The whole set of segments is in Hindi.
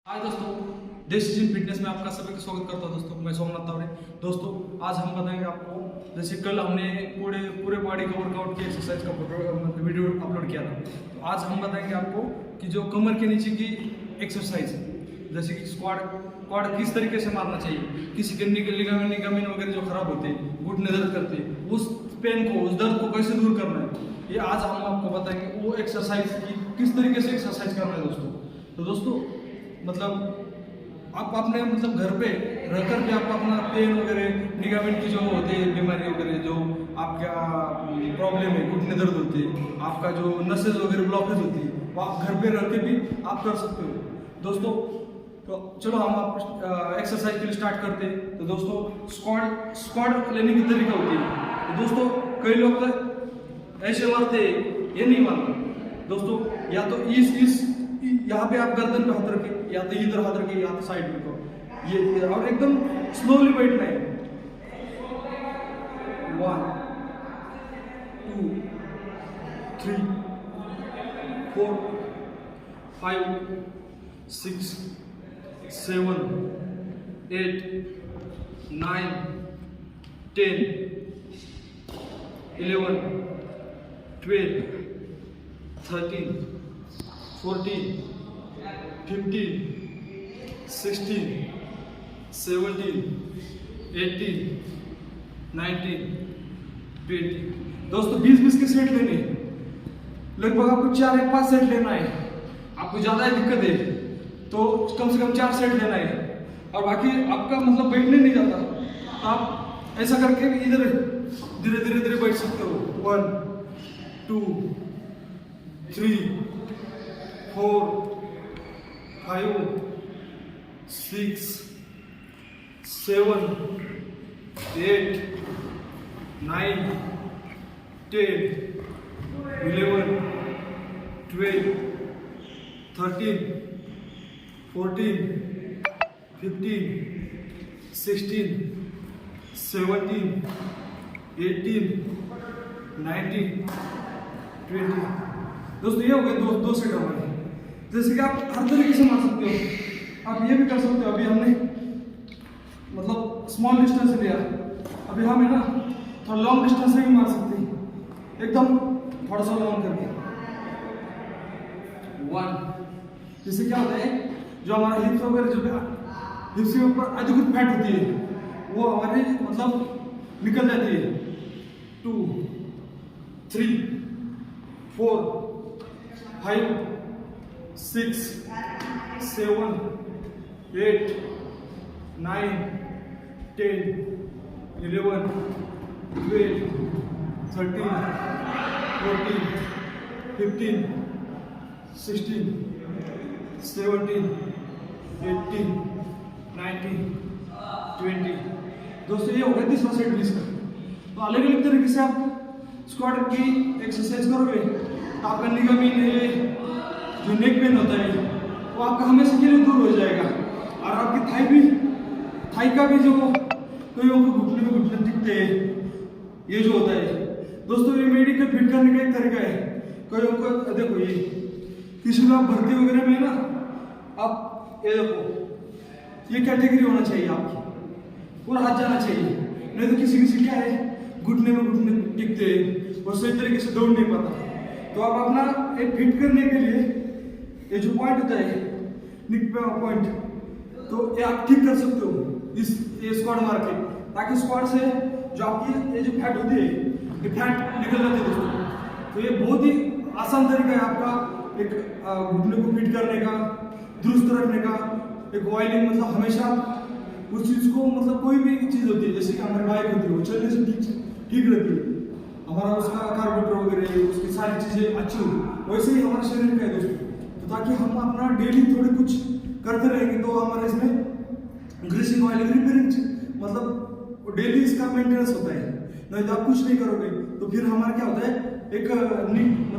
हाय दोस्तों, देसी जिम फिटनेस में आपका सभी का स्वागत करता हूं। दोस्तों मैं सोमनाथ तावरे। दोस्तों आज हम बताएंगे आपको, जैसे कल हमने पूरे बॉडी का वर्कआउट की एक्सरसाइज का वीडियो अपलोड किया था। तो आज हम बताएंगे आपको कि जो कमर के नीचे की एक्सरसाइज है, जैसे कि क्वाड किस तरीके से मारना चाहिए, किसी के लिगामेंट वगैरह जो खराब होते हैं, घुटने दर्द करते हैं, उस पेन को, उस दर्द को कैसे दूर करना है, ये आज हम आपको बताएंगे। वो एक्सरसाइज की किस तरीके से एक्सरसाइज करना है दोस्तों। तो दोस्तों मतलब आप अपने घर पे रह कर के आप अपना पेन वगैरह, लिगामेंट की जो होते हैं बीमारी वगैरह, जो आपका प्रॉब्लम है, घुटने दर्द होते हैं, आपका जो नसेज वगैरह ब्लॉकेज होती है, वो आप घर पे रह के भी आप कर सकते हो दोस्तों। तो चलो हम आप एक्सरसाइज के लिए स्टार्ट करते हैं। तो दोस्तों स्क्वाड लेने की तरीका होती है। तो दोस्तों कई लोग तो ऐसे मारते, ये नहीं मारना दोस्तों। या तो इस यहाँ पे आप गर्दन पे हाथ रखें, या तो इधर हाथ रखें, या तो साइड में को ये और एकदम स्लोली बैठना है। 1 2 3 4 5 6 7 8 9 10 11 12 13 14 15 16 17 18 19 20। दोस्तों 20 के सेट लेने, लगभग आपको 4 या 5 सेट लेना है। आपको ज़्यादा दिक्कत है तो कम से कम 4 सेट लेना है, और बाकी आपका बैठने नहीं जाता, आप ऐसा करके इधर धीरे धीरे बैठ सकते हो। 1 2 3 4 5 6 7 8 9 10 11 12 13 14 15 16 17 18 19 20। दोस्तों ये हो गए दो सेट हमारे। जैसे कि आप हर तरीके से मार सकते हो। आप ये भी कर सकते हो, अभी हमने स्मॉल डिस्टेंस लिया, अभी हम है ना थोड़ा लॉन्ग डिस्टेंस से भी मार सकते हैं, एकदम थोड़ा सा लॉन्ग करके। 1 जिससे क्या होता है, जो हमारा हिप्स वगैरह, जो हिप्स के ऊपर अधिक फैट होती है, वो हमारे निकल जाती है। 2 3 4 5 6 7 8 9 10 11 12 13 14 15 16 17 18 19 20। दोस्तों ये हो गया तीसरा सेट 20 का। तो अलग अलग तरीके से आप स्क्वाट की एक्सरसाइज करोगे तो आपका लिगामेंट, जो नेक पेन होता है, वो आपका हमेशा के लिए दूर हो जाएगा। और आपकी थाई का भी, जो कईयों को घुटने दिखते हैं, ये जो होता है दोस्तों, ये मेडिकल फिट करने का एक तरीका है। कईयों को देखो, ये किसी को आप भर्ती वगैरह में ना, आप ये देखो, ये कैटेगरी होना चाहिए आपकी, पूरा हाथ जाना चाहिए। नहीं तो किसी क्या है, घुटने दिखते हैं, वो सही तरीके से दौड़ नहीं पाता। तो आप अपना एक फिट करने के लिए ये जो पॉइंट होता है, निक पॉइंट, तो ये आप ठीक कर सकते हो ये स्क्वाड मार के, ताकि स्क्वाड से जो आपकी ये जो फैट होती है, ये फैट निकल जाती है दोस्तों। तो ये बहुत ही आसान तरीका है आपका एक घुटने को फिट करने का, दुरुस्त रखने का। एक ऑयलिंग हमेशा उस चीज़ को, कोई भी चीज़ होती है, जैसे कि हमारी बाइक होती है, वो चलने से ठीक रहती है, हमारा उसका कार्बोरेटर वगैरह, उसकी सारी चीज़ें अच्छी होगी। वैसे ही हमारे शरीर का है दोस्तों। तो ताकि हम अपना डेली थोड़ी कुछ करते रहेंगे, तो हमारे इसमें ग्रीसिंग, ऑयलिंग, रिपेयरिंग, डेली इसका मेंटेनेंस होता है। नहीं तो आप कुछ नहीं करोगे तो फिर हमारा क्या होता है, एक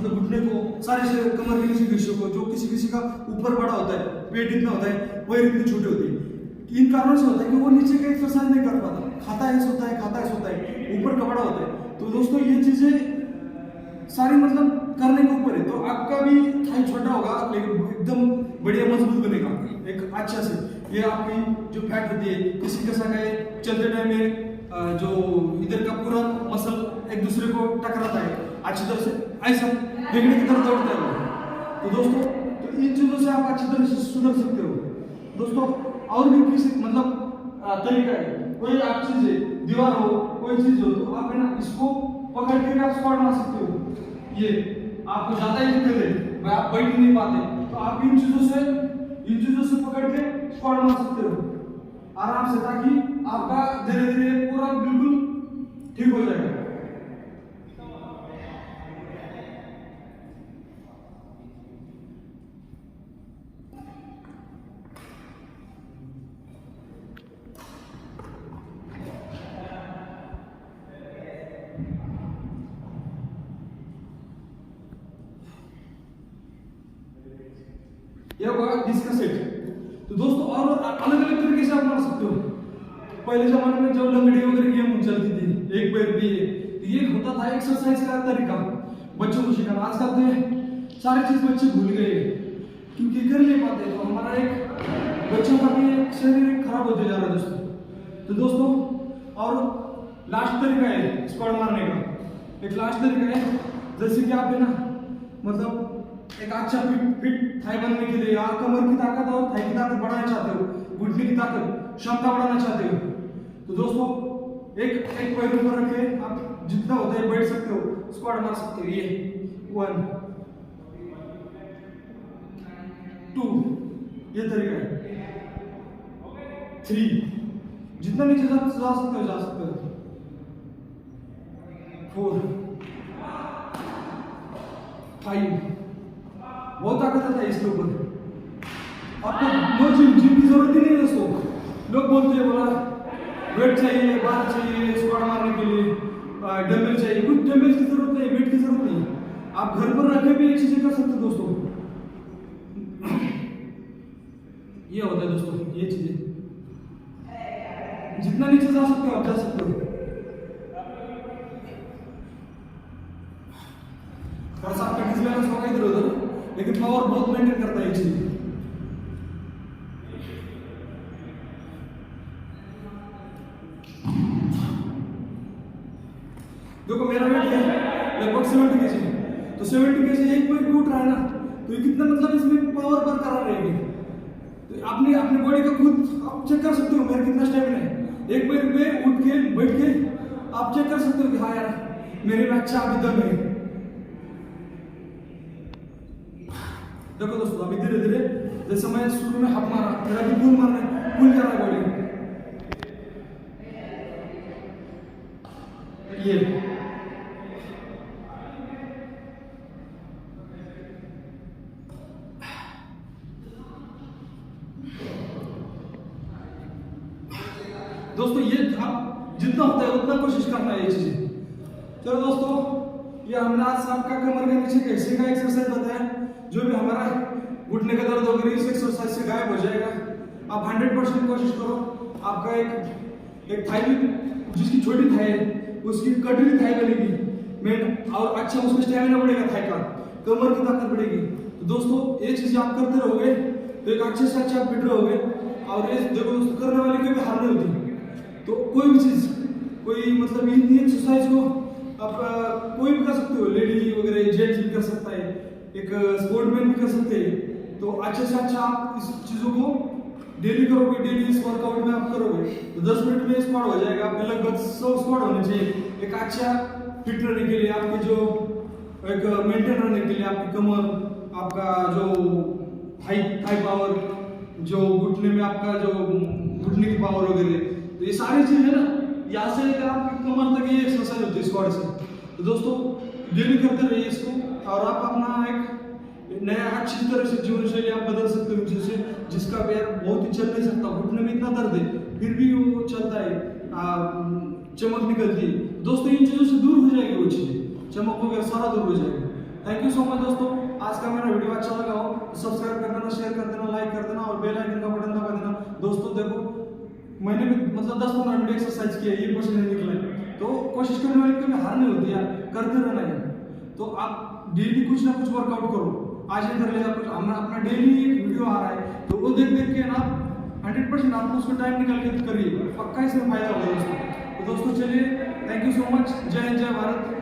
घुटने को, सारे शरीर, कमर के नीचे हिस्सों को, जो किसी का ऊपर बड़ा होता है, पेट इतना होता है, वही इतनी छोटी होती है। इन कारणों से होता है कि वो नीचे का एक्सरसाइज नहीं कर पाता, खाता है सोता है, ऊपर का बड़ा होता है। तो दोस्तों ये चीजें सारी करने के ऊपर है। तो आपका भी थाई छोटा होगा लेकिन एकदम बढ़िया मजबूत बनेगा। एक अच्छा से। ये आपकी जो फैट होती है, किसी के साथ चलते टाइम में जो इधर का पूरा मसल एक दूसरे को टकराता है अच्छी तरह से, ऐसा देखने की तरफ दौड़ता है वो। तो दोस्तों तो इन चीजों से आप अच्छी तरह से सुधर सकते हो दोस्तों। और भी किसी मतलब तरीका है, कोई आप चीज है, दीवार हो, कोई चीज हो, तो आप है ना इसको पकड़ के आप स्क्वाट मार सकते हो। ये आपको ज्यादा ही दिक्कत है, आप बैठ नहीं पाते, तो आप इन चीजों से पकड़ के स्क्वाट मार सकते हो आराम से, ताकि आपका धीरे धीरे पूरा बिल्कुल ठीक हो जाएगा। यह होगा डिस्क सेट। तो दोस्तों और अलग अलग तरीके से आप मार सकते हो। पहले जमाने में जब लंगड़ी वगैरह गेम चलती थी, एक पैर भी है, तो ये होता था एक्सरसाइज का तरीका बच्चों को सिखाना। आजकल तो सारी चीज बच्चे भूल गए क्योंकि कर नहीं पाते, तो हमारा एक बच्चों का भी एक शरीर खराब होते जा रहा है दोस्तों। तो दोस्तों और लास्ट तरीका है स्क्वाट मारने का। एक लास्ट तरीका है, जैसे कि आप है ना मतलब एक अच्छा फिट थाई बनने के लिए, आप कमर की ताकत और थाई की ताकत बढ़ाना चाहते हो, घुटने की ताकत क्षमता बढ़ाना चाहते हो, तो दोस्तों एक पैर ऊपर रखे आप जितना होता है बैठ सकते हो, स्क्वाट मार सकते हो। ये 1 2 ये तरीका है। 3 जितना नीचे जा सकते हो। 4 5 बहुत ताकत आता है इसके ऊपर। आपको नो जिम की जरूरत ही नहीं है दोस्तों। लोग बोलते हैं बोला वेट चाहिए, बार चाहिए स्क्वाट मारने के लिए, डंबल चाहिए। कुछ डंबल की जरूरत नहीं, वेट की जरूरत नहीं, आप घर पर रखे भी एक चीजें कर सकते हो दोस्तों। ये होता है दोस्तों, ये चीजें जितना नीचे जा सकते हो आप जा सकते हो। थोड़ा सा आपका डिसबैलेंस होगा इधर उधर, लेकिन पावर बहुत मेंटेन करता है ये चीज। देखो मेरा वेट है लगभग 70 केजी, तो 70 केजी एक पैर भी उठ रहा है ना, तो ये कितना मतलब इसमें पावर बरकरार रहेगी। तो अपनी बॉडी का खुद आप चेक कर सकते हो मेरा कितना स्टेमिना है। एक पैर पे उठ के बैठ के आप चेक कर सकते हो कि हाँ यार मेरे में अच्छा अभी दम है। देखो दोस्तों अभी धीरे धीरे, जैसे मैं शुरू में हाथ मारा, मेरा भी पुल जा रहा है बॉडी। ये दोस्तों ये आप जितना होता है उतना कोशिश करना है ये चीजें। चलो दोस्तों, ये हमने आज आपका कमर के नीचे का हिस्से का एक्सरसाइज बताया, जो भी हमारा घुटने का दर्द वगैरह इस एक्सरसाइज से गायब हो जाएगा। आप 100% कोशिश करो, आपका एक थाई जिसकी छोटी थाई है उसकी कटरी थाई बनेगी मेन, और अच्छा उसमें स्टेमिना बढ़ेगा, थाई का कमर की ताकत बढ़ेगी। तो दोस्तों ये चीजें आप करते रहोगे तो एक अच्छे से अच्छा फिट रहोगे। और ये देखो दोस्तों, करने वाले की भी हार नहीं होती। तो कोई भी चीज, कोई मतलब इन एक्सरसाइज को आप कोई भी कर सकते हो, लेडी वगैरह जेंट्स भी कर सकता है, एक स्पोर्टमैन भी कर सकते हैं। तो अच्छे से अच्छा आप इस चीजों को डेली करोगे, डेली इस वर्कआउट में आप करोगे तो 10 मिनट में स्क्वाट हो जाएगा। आपके लगभग 100 स्क्वाट होने चाहिए एक अच्छा फिट रहने के लिए, आपके जो एक मेंटेन रहने के लिए, आपकी कमर, आपका जो हाई पावर, जो घुटने में आपका जो घुटने की पावर वगैरह, तो ये सारी चीज है ना, यहाँ से लेकर आपकी कमर तक ये एक्सरसाइज होती है स्क्वाट से। तो दोस्तों डेली करते रहिए इसको, और आप अपना एक नया अच्छी तरह से जीवन शैली आप बदल सकते हो, जिसका पैर बहुत ही चल नहीं सकता, घुटने में इतना दर्द है फिर भी वो चलता है, चमक निकलती है। दोस्तों इन चीजों से दूर हो जाएगी वो चीजें, चमक वगैरह सारा दूर हो जाएगा। थैंक यू सो मच दोस्तों, आज का मेरा वीडियो अच्छा लगा हो तो सब्सक्राइब कर देना, शेयर कर देना, लाइक कर देना और बेल आइकन का बटन दबा देना। दोस्तों देखो मैंने भी मतलब 10-15 मिनट एक्सरसाइज किया, ये क्वेश्चन नहीं निकला, तो कोशिश करने वाले कभी हार नहीं होती यार, करते रहना है। तो आप डेली कुछ ना कुछ वर्कआउट करो, आज ये कर लेगा, कुछ हम अपना डेली एक वीडियो आ रहा है तो वो देख देख के ना 100% आपको उसको टाइम निकाल के करिए, पक्का इसमें फायदा होगा दोस्तों। तो दोस्तों चलिए, थैंक यू सो मच, जय हिंद जय भारत।